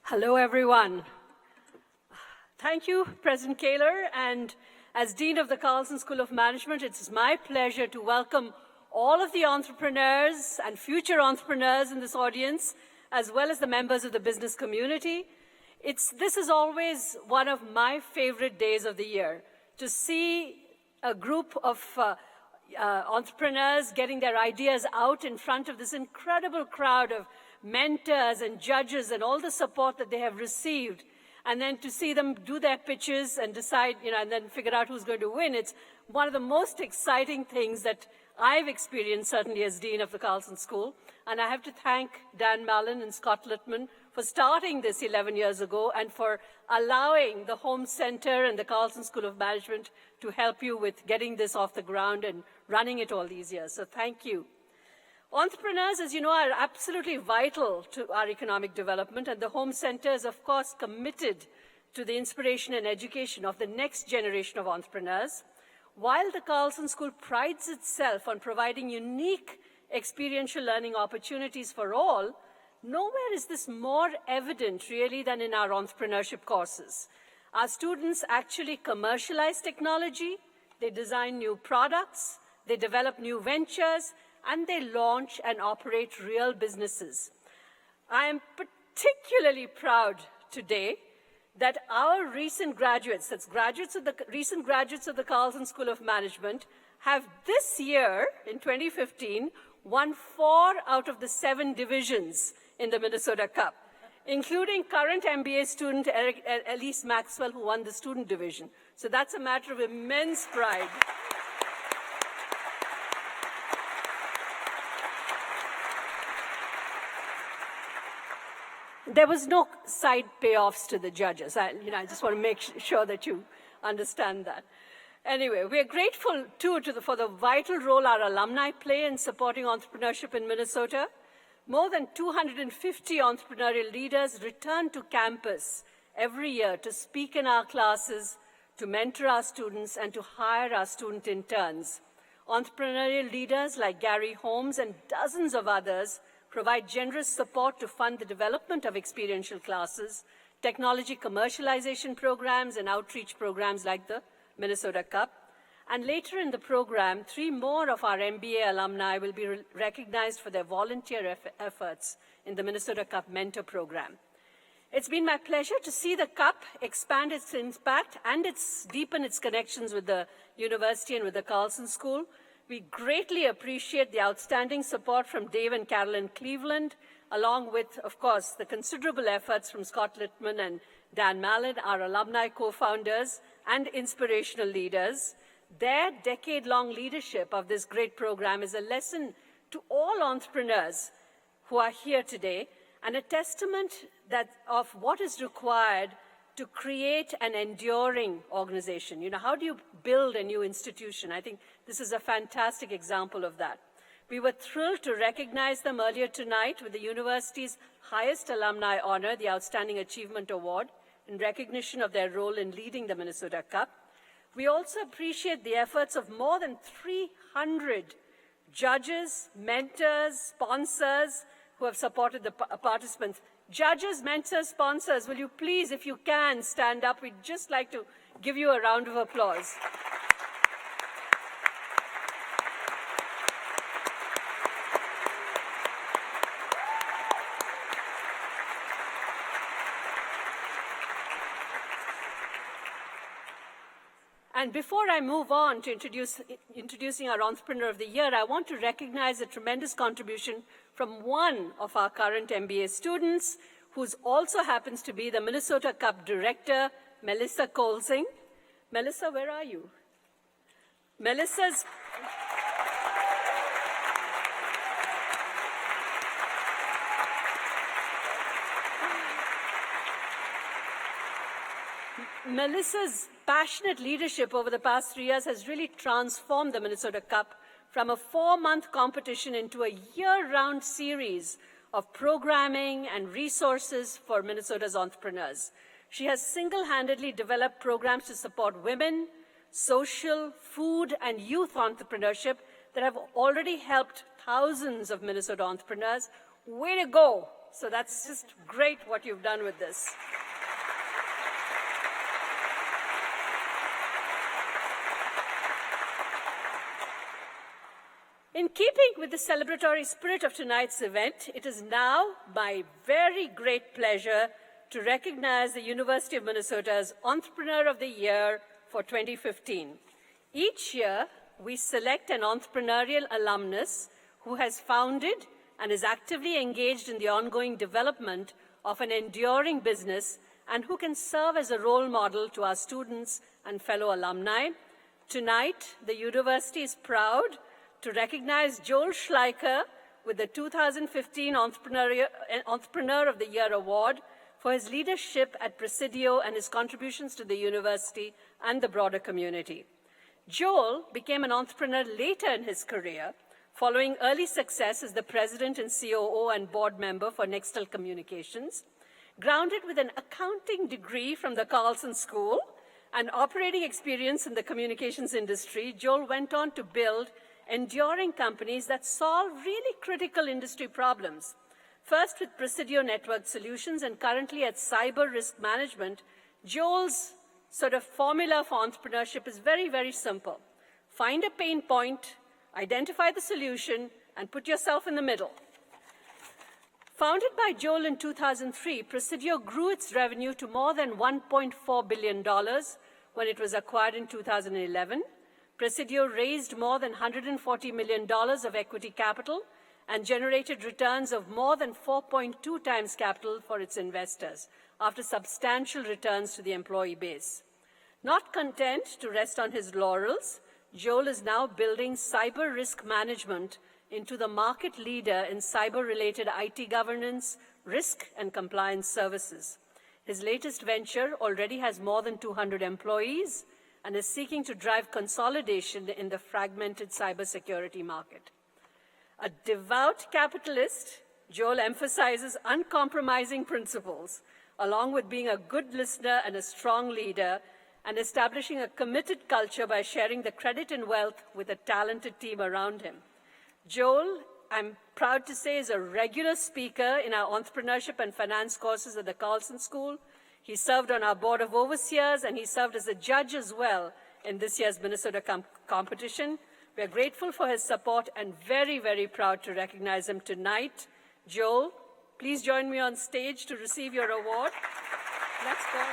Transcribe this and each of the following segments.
Hello, everyone. Thank you, President Kaler. And as Dean of the Carlson School of Management, it's my pleasure to welcome all of the entrepreneurs and future entrepreneurs in this audience, as well as the members of the business community. This is always one of my favorite days of the year, to see a group of entrepreneurs getting their ideas out in front of this incredible crowd of mentors and judges and all the support that they have received, and then to see them do their pitches and decide, and then figure out who's going to win. It's one of the most exciting things that I've experienced, certainly as Dean of the Carlson School. And I have to thank Dan Mallon and Scott Littman for starting this 11 years ago and for allowing the Home Center and the Carlson School of Management to help you with getting this off the ground and running it all these years. So thank you. Entrepreneurs, as you know, are absolutely vital to our economic development, and the Home Center is, of course, committed to the inspiration and education of the next generation of entrepreneurs. While the Carlson School prides itself on providing unique experiential learning opportunities for all, nowhere is this more evident, really, than in our entrepreneurship courses. Our students actually commercialize technology, they design new products, they develop new ventures, and they launch and operate real businesses. I am particularly proud today that our recent graduates, recent graduates of the Carlson School of Management, have this year, in 2015, won 4 out of the 7 divisions in the Minnesota Cup, including current MBA student Elise Maxwell, who won the student division. So that's a matter of immense pride. There was no side payoffs to the judges. I just want to make sure that you understand that. Anyway, we are grateful, too, for the vital role our alumni play in supporting entrepreneurship in Minnesota. More than 250 entrepreneurial leaders return to campus every year to speak in our classes, to mentor our students, and to hire our student interns. Entrepreneurial leaders like Gary Holmes and dozens of others provide generous support to fund the development of experiential classes, technology commercialization programs, and outreach programs like the Minnesota Cup. And later in the program, 3 more of our MBA alumni will be recognized for their volunteer efforts in the Minnesota Cup Mentor Program. It's been my pleasure to see the Cup expand its impact and deepen its connections with the university and with the Carlson School. We greatly appreciate the outstanding support from Dave and Carolyn Cleveland, along with, of course, the considerable efforts from Scott Littman and Dan Mallon, our alumni co-founders and inspirational leaders. Their decade-long leadership of this great program is a lesson to all entrepreneurs who are here today and a testament of what is required to create an enduring organization. How do you build a new institution? I think this is a fantastic example of that. We were thrilled to recognize them earlier tonight with the university's highest alumni honor, the Outstanding Achievement Award, in recognition of their role in leading the Minnesota Cup. We also appreciate the efforts of more than 300 judges, mentors, sponsors who have supported the participants. Judges, mentors, sponsors, will you please, if you can, stand up? We'd just like to give you a round of applause. And before I move on to introducing our Entrepreneur of the Year, I want to recognize a tremendous contribution from one of our current MBA students, who also happens to be the Minnesota Cup Director, Melissa Colsing. Melissa, where are you? Melissa's passionate leadership over the past 3 years has really transformed the Minnesota Cup from a 4-month competition into a year-round series of programming and resources for Minnesota's entrepreneurs. She has single-handedly developed programs to support women, social, food, and youth entrepreneurship that have already helped thousands of Minnesota entrepreneurs. Way to go, So that's just great what you've done with this. In keeping with the celebratory spirit of tonight's event, it is now my very great pleasure to recognize the University of Minnesota's Entrepreneur of the Year for 2015. Each year, we select an entrepreneurial alumnus who has founded and is actively engaged in the ongoing development of an enduring business and who can serve as a role model to our students and fellow alumni. Tonight, the university is proud to recognize Joel Schleicher with the 2015 Entrepreneur of the Year Award for his leadership at Presidio and his contributions to the university and the broader community. Joel became an entrepreneur later in his career, following early success as the president and COO and board member for Nextel Communications. Grounded with an accounting degree from the Carlson School and operating experience in the communications industry, Joel went on to build enduring companies that solve really critical industry problems. First with Presidio Network Solutions and currently at Cyber Risk Management, Joel's sort of formula for entrepreneurship is very, very simple. Find a pain point, identify the solution, and put yourself in the middle. Founded by Joel in 2003, Presidio grew its revenue to more than $1.4 billion when it was acquired in 2011. Presidio raised more than $140 million of equity capital and generated returns of more than 4.2 times capital for its investors after substantial returns to the employee base. Not content to rest on his laurels, Joel is now building cyber risk management into the market leader in cyber-related IT governance, risk, and compliance services. His latest venture already has more than 200 employees and is seeking to drive consolidation in the fragmented cybersecurity market. A devout capitalist, Joel emphasizes uncompromising principles, along with being a good listener and a strong leader, and establishing a committed culture by sharing the credit and wealth with a talented team around him. Joel, I'm proud to say, is a regular speaker in our entrepreneurship and finance courses at the Carlson School. He served on our board of overseers, and he served as a judge as well in this year's Minnesota competition. We're grateful for his support and very, very proud to recognize him tonight. Joel, please join me on stage to receive your award. Let's go.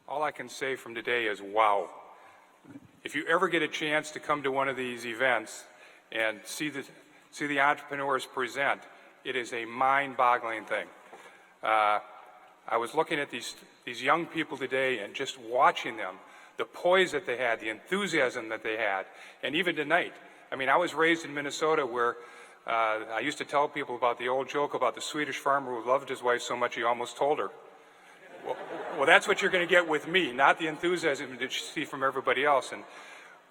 All I can say from today is wow. If you ever get a chance to come to one of these events and see the entrepreneurs present, it is a mind-boggling thing. I was looking at these young people today and just watching them, the poise that they had, the enthusiasm that they had, and even tonight. I mean, I was raised in Minnesota where I used to tell people about the old joke about the Swedish farmer who loved his wife so much he almost told her. Well, that's what you're going to get with me, not the enthusiasm that you see from everybody else. And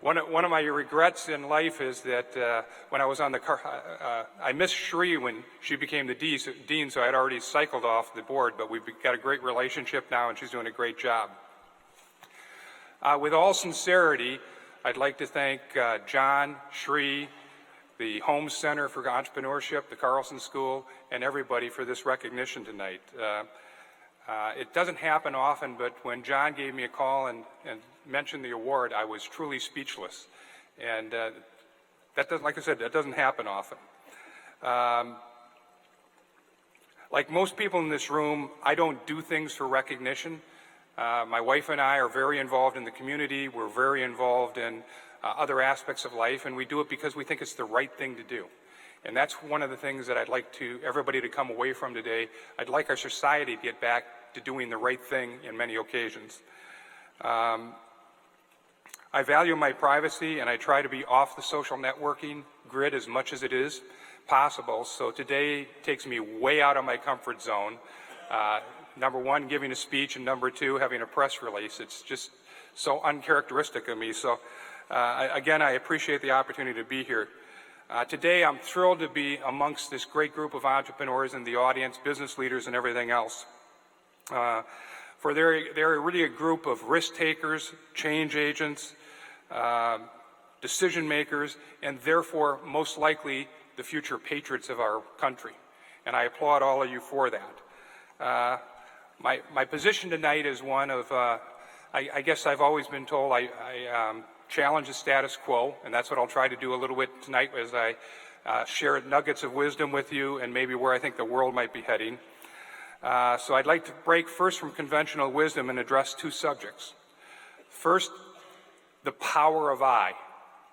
one of my regrets in life is that when I was on the I missed Shri when she became the dean, so I had already cycled off the board, but we've got a great relationship now, and she's doing a great job. With all sincerity, I'd like to thank John, Shri, the Holmes Center for Entrepreneurship, the Carlson School, and everybody for this recognition tonight. It doesn't happen often, but when John gave me a call and mentioned the award, I was truly speechless. And like I said, that doesn't happen often. Like most people in this room, I don't do things for recognition. My wife and I are very involved in the community. We're very involved in other aspects of life, and we do it because we think it's the right thing to do. And that's one of the things that I'd like everybody to come away from today. I'd like our society to get back to doing the right thing in many occasions. I value my privacy, and I try to be off the social networking grid as much as it is possible. So today takes me way out of my comfort zone. Number one, giving a speech, and number two, having a press release. It's just so uncharacteristic of me. So Again, I appreciate the opportunity to be here. Today, I'm thrilled to be amongst this great group of entrepreneurs in the audience, business leaders, and everything else. For they're really a group of risk takers, change agents, decision makers, and therefore, most likely, the future patriots of our country. And I applaud all of you for that. My position tonight is one of, I guess I've always been told I challenge the status quo, and that's what I'll try to do a little bit tonight as I share nuggets of wisdom with you and maybe where I think the world might be heading. So I'd like to break first from conventional wisdom and address two subjects. First, the power of I.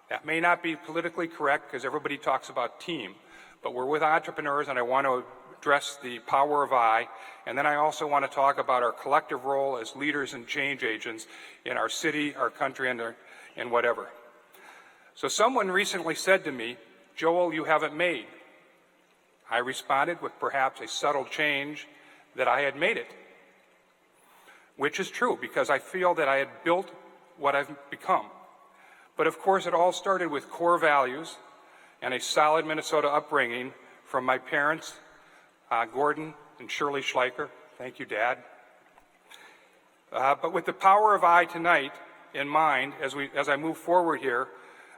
That may not be politically correct because everybody talks about team, but we're with entrepreneurs and I want to address the power of I, and then I also want to talk about our collective role as leaders and change agents in our city, our country, and whatever. So someone recently said to me, "Joel, you haven't made." I responded with perhaps a subtle change that I had made it, which is true because I feel that I had built what I've become. But of course, it all started with core values and a solid Minnesota upbringing from my parents, Gordon and Shirley Schleicher. Thank you, Dad. But with the power of I tonight in mind, as I move forward here,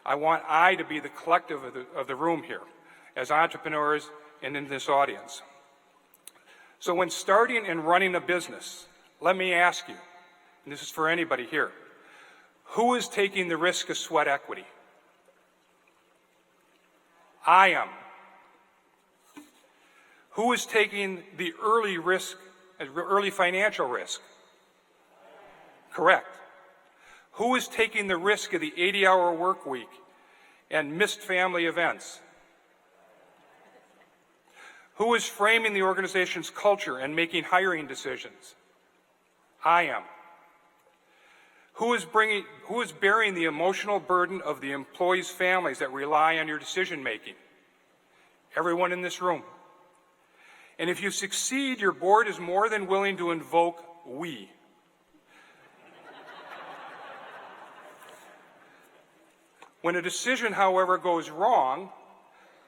I want I to be the collective of the room here, as entrepreneurs and in this audience. So when starting and running a business, let me ask you, and this is for anybody here, who is taking the risk of sweat equity? I am. Who is taking the early financial risk? Correct. Who is taking the risk of the 80-hour work week and missed family events? Who is framing the organization's culture and making hiring decisions? I am. Who is bearing the emotional burden of the employees' families that rely on your decision making? Everyone in this room. And if you succeed, your board is more than willing to invoke we. When a decision, however, goes wrong,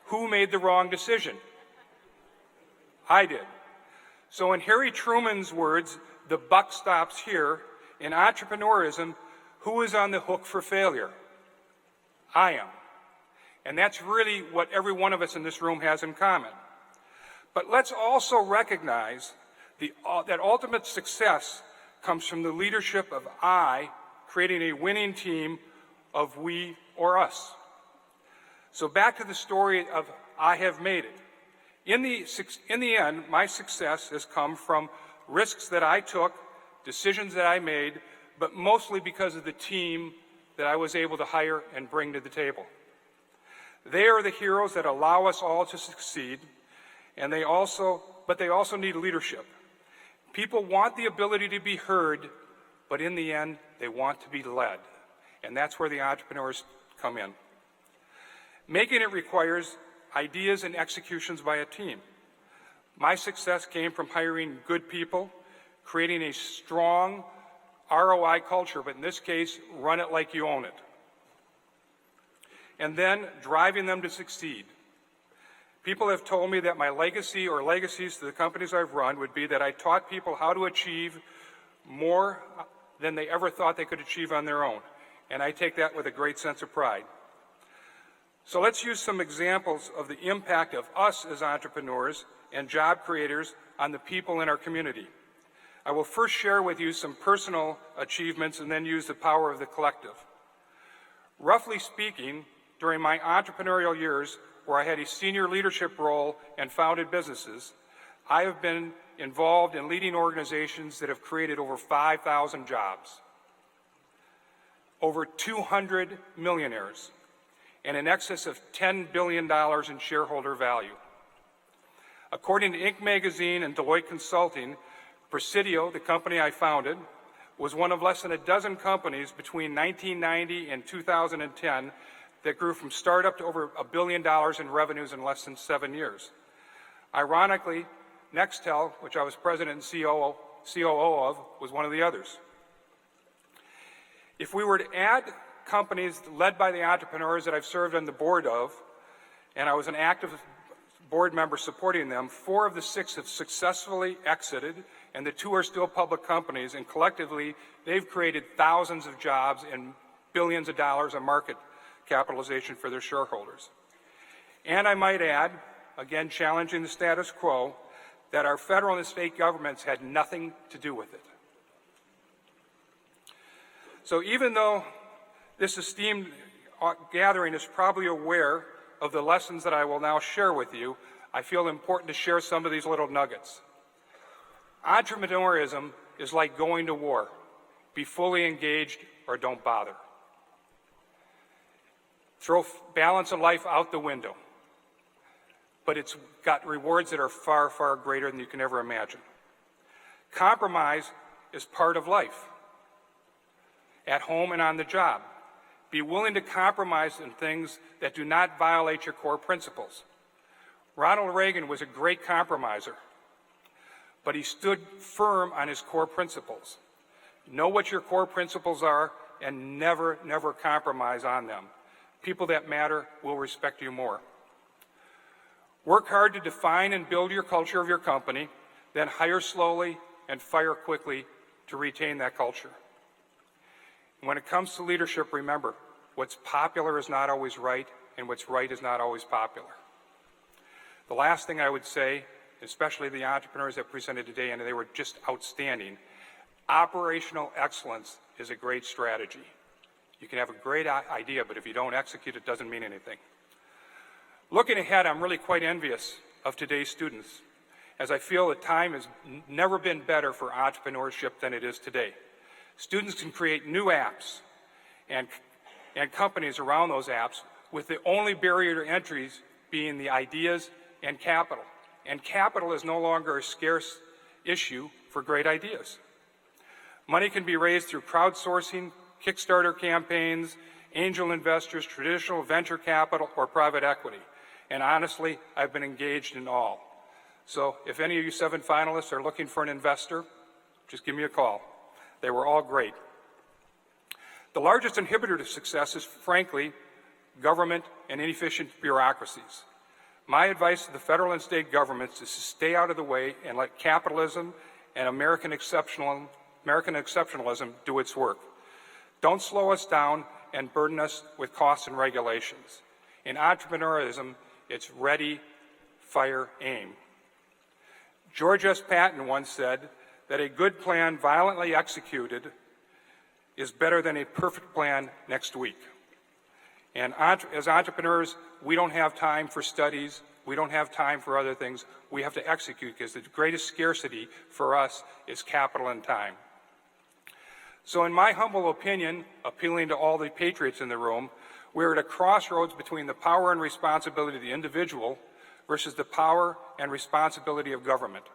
who made the wrong decision? I did. So in Harry Truman's words, the buck stops here. In entrepreneurism, who is on the hook for failure? I am. And that's really what every one of us in this room has in common. But let's also recognize that ultimate success comes from the leadership of I creating a winning team of we or us. So back to the story of I have made it. In the end, my success has come from risks that I took, decisions that I made, but mostly because of the team that I was able to hire and bring to the table. They are the heroes that allow us all to succeed, and they also need leadership. People want the ability to be heard, but in the end, they want to be led. And that's where the entrepreneurs come in. Making it requires ideas and executions by a team. My success came from hiring good people, creating a strong ROI culture, but in this case, run it like you own it. And then driving them to succeed. People have told me that my legacy or legacies to the companies I've run would be that I taught people how to achieve more than they ever thought they could achieve on their own. And I take that with a great sense of pride. So let's use some examples of the impact of us as entrepreneurs and job creators on the people in our community. I will first share with you some personal achievements and then use the power of the collective. Roughly speaking, during my entrepreneurial years, where I had a senior leadership role and founded businesses, I have been involved in leading organizations that have created over 5,000 jobs, over 200 millionaires, and in excess of $10 billion in shareholder value. According to Inc. magazine and Deloitte Consulting, Presidio, the company I founded, was one of less than a dozen companies between 1990 and 2010 that grew from startup to over $1 billion in revenues in less than 7 years. Ironically, Nextel, which I was president and COO of, was one of the others. If we were to add companies led by the entrepreneurs that I've served on the board of, and I was an active board member supporting them. 4 of the 6 have successfully exited, and the 2 are still public companies, and collectively they've created thousands of jobs and billions of dollars of market capitalization for their shareholders. And I might add, again challenging the status quo, that our federal and state governments had nothing to do with it. So even though this esteemed gathering is probably aware of the lessons that I will now share with you, I feel important to share some of these little nuggets. Entrepreneurism is like going to war. Be fully engaged or don't bother. Throw balance of life out the window. But it's got rewards that are far, far greater than you can ever imagine. Compromise is part of life, at home and on the job. Be willing to compromise in things that do not violate your core principles. Ronald Reagan was a great compromiser, but he stood firm on his core principles. Know what your core principles are and never, never compromise on them. People that matter will respect you more. Work hard to define and build your culture of your company, then hire slowly and fire quickly to retain that culture. When it comes to leadership, remember, what's popular is not always right, and what's right is not always popular. The last thing I would say, especially the entrepreneurs that presented today, and they were just outstanding, operational excellence is a great strategy. You can have a great idea, but if you don't execute, it doesn't mean anything. Looking ahead, I'm really quite envious of today's students, as I feel the time has never been better for entrepreneurship than it is today. Students can create new apps and companies around those apps, with the only barrier to entries being the ideas and capital. And capital is no longer a scarce issue for great ideas. Money can be raised through crowdsourcing, Kickstarter campaigns, angel investors, traditional venture capital, or private equity. And honestly, I've been engaged in all. So if any of you 7 finalists are looking for an investor, just give me a call. They were all great. The largest inhibitor to success is, frankly, government and inefficient bureaucracies. My advice to the federal and state governments is to stay out of the way and let capitalism and American exceptionalism do its work. Don't slow us down and burden us with costs and regulations. In entrepreneurism, it's ready, fire, aim. George S. Patton once said that a good plan violently executed is better than a perfect plan next week. And as entrepreneurs, we don't have time for studies. We don't have time for other things. We have to execute, because the greatest scarcity for us is capital and time. So in my humble opinion, appealing to all the patriots in the room, we're at a crossroads between the power and responsibility of the individual versus the power and responsibility of government.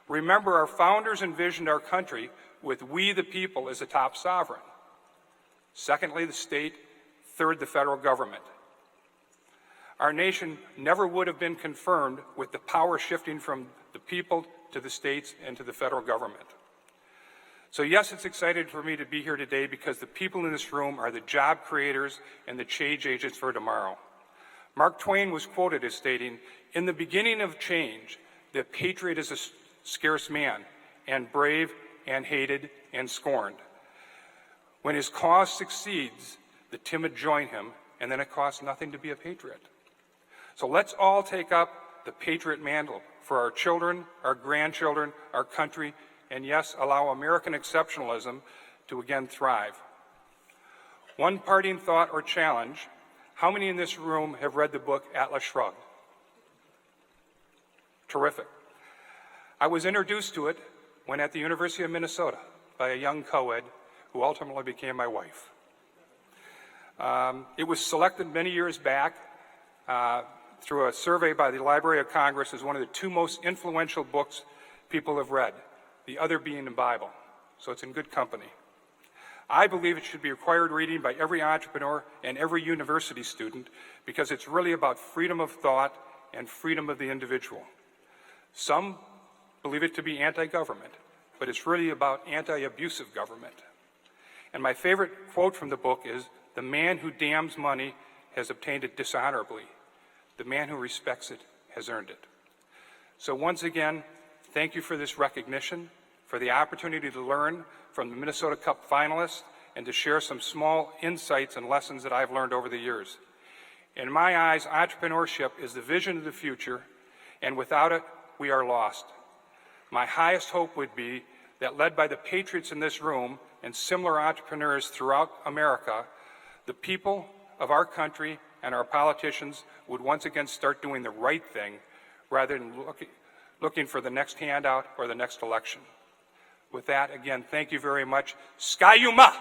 Remember, our founders envisioned our country with we the people as the top sovereign. Secondly, the state. Third, the federal government. Our nation never would have been confirmed with the power shifting from the people to the states and to the federal government. So yes, it's exciting for me to be here today, because the people in this room are the job creators and the change agents for tomorrow. Mark Twain was quoted as stating, "In the beginning of change, the patriot is a scarce man, and brave and hated and scorned. When his cause succeeds, the timid join him, and then it costs nothing to be a patriot." So let's all take up the patriot mantle for our children, our grandchildren, our country, and yes, allow American exceptionalism to again thrive. One parting thought or challenge: how many in this room have read the book Atlas Shrugged? Terrific. I was introduced to it when at the University of Minnesota by a young co-ed who ultimately became my wife. It was selected many years back through a survey by the Library of Congress as one of the 2 most influential books people have read, the other being the Bible. So it's in good company. I believe it should be required reading by every entrepreneur and every university student, because it's really about freedom of thought and freedom of the individual. Some believe it to be anti-government, but it's really about anti-abusive government. And my favorite quote from the book is, "The man who damns money has obtained it dishonorably. The man who respects it has earned it." So once again, thank you for this recognition, for the opportunity to learn from the Minnesota Cup finalists, and to share some small insights and lessons that I've learned over the years. In my eyes, entrepreneurship is the vision of the future, and without it, we are lost. My highest hope would be that, led by the patriots in this room and similar entrepreneurs throughout America, the people of our country and our politicians would once again start doing the right thing rather than looking for the next handout or the next election. With that, again, thank you very much. Skayuma!